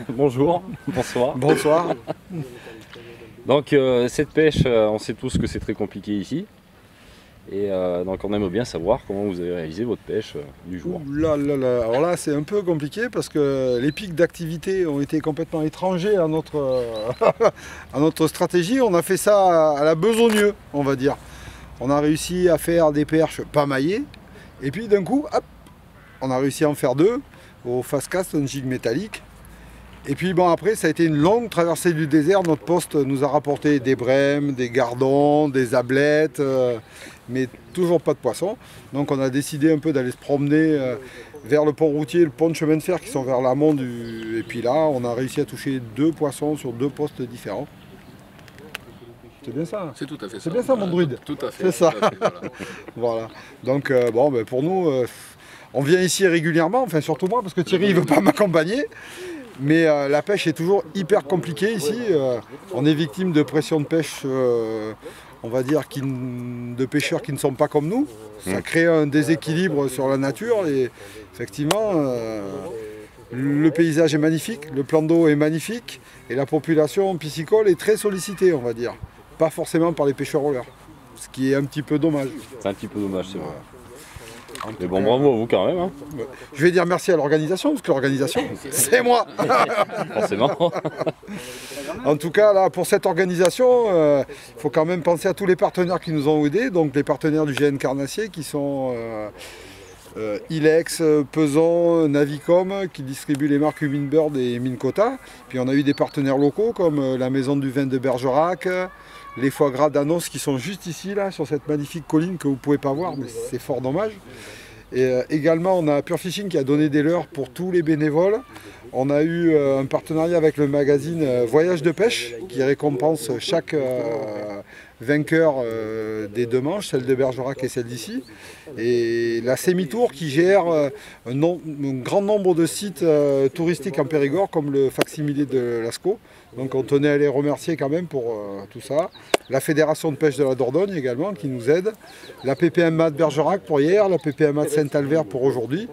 Bonjour, bonsoir. Bonsoir. Donc cette pêche, on sait tous que c'est très compliqué ici. Et donc on aimerait bien savoir comment vous avez réalisé votre pêche du jour. Ouh là là là. Alors là c'est un peu compliqué parce que les pics d'activité ont été complètement étrangers à notre, à notre stratégie. On a fait ça à la besogneux, on va dire. On a réussi à faire des perches pas maillées. Et puis d'un coup, hop, on a réussi à en faire deux au fast cast, un jig métallique. Et puis bon, après ça a été une longue traversée du désert. Notre poste nous a rapporté des brèmes, des gardons, des ablettes, mais toujours pas de poissons. Donc on a décidé un peu d'aller se promener vers le pont routier et le pont de chemin de fer qui sont vers l'amont du... Et puis là on a réussi à toucher deux poissons sur deux postes différents. C'est bien ça? C'est tout à fait ça. C'est bien ça mon druide? Tout à fait. C'est ça. Tout à fait, voilà. Voilà. Donc bon, ben, pour nous, on vient ici régulièrement, enfin surtout moi parce que Thierry il veut pas m'accompagner. Mais la pêche est toujours hyper compliquée ici. On est victime de pression de pêche, on va dire, de pêcheurs qui ne sont pas comme nous. Ça crée un déséquilibre sur la nature et effectivement, le paysage est magnifique, le plan d'eau est magnifique et la population piscicole est très sollicitée, on va dire. Pas forcément par les pêcheurs rollers, ce qui est un petit peu dommage. C'est un petit peu dommage, c'est vrai. Mais tout bon, cas, bravo à vous quand même, hein. Je vais dire merci à l'organisation, parce que l'organisation, c'est moi. Forcément. En tout cas, là, pour cette organisation, il faut quand même penser à tous les partenaires qui nous ont aidés. Donc les partenaires du GN Carnassier qui sont Ilex, Peson, Navicom, qui distribuent les marques Huminbird et Mincota. Puis on a eu des partenaires locaux comme la Maison du Vin de Bergerac, les foie gras d'Annonce qui sont juste ici, là, sur cette magnifique colline que vous ne pouvez pas voir, mais c'est fort dommage. Et également, on a Pure Fishing qui a donné des leurres pour tous les bénévoles. On a eu un partenariat avec le magazine Voyage de pêche qui récompense chaque vainqueur des deux manches, celle de Bergerac et celle d'ici. Et la Semi-Tour qui gère un grand nombre de sites touristiques en Périgord comme le facsimilé de Lascaux. Donc on tenait à les remercier quand même pour tout ça. La Fédération de pêche de la Dordogne également qui nous aide. La PPMA de Bergerac pour hier, la PPMA de Saint-Albert pour aujourd'hui.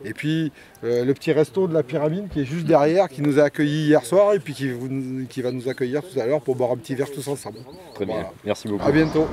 Et puis le petit resto de la Pyramide qui est juste derrière, qui nous a accueillis hier soir et puis qui va nous accueillir tout à l'heure pour boire un petit verre tous ensemble. Très bien, Voilà. merci beaucoup. À bientôt.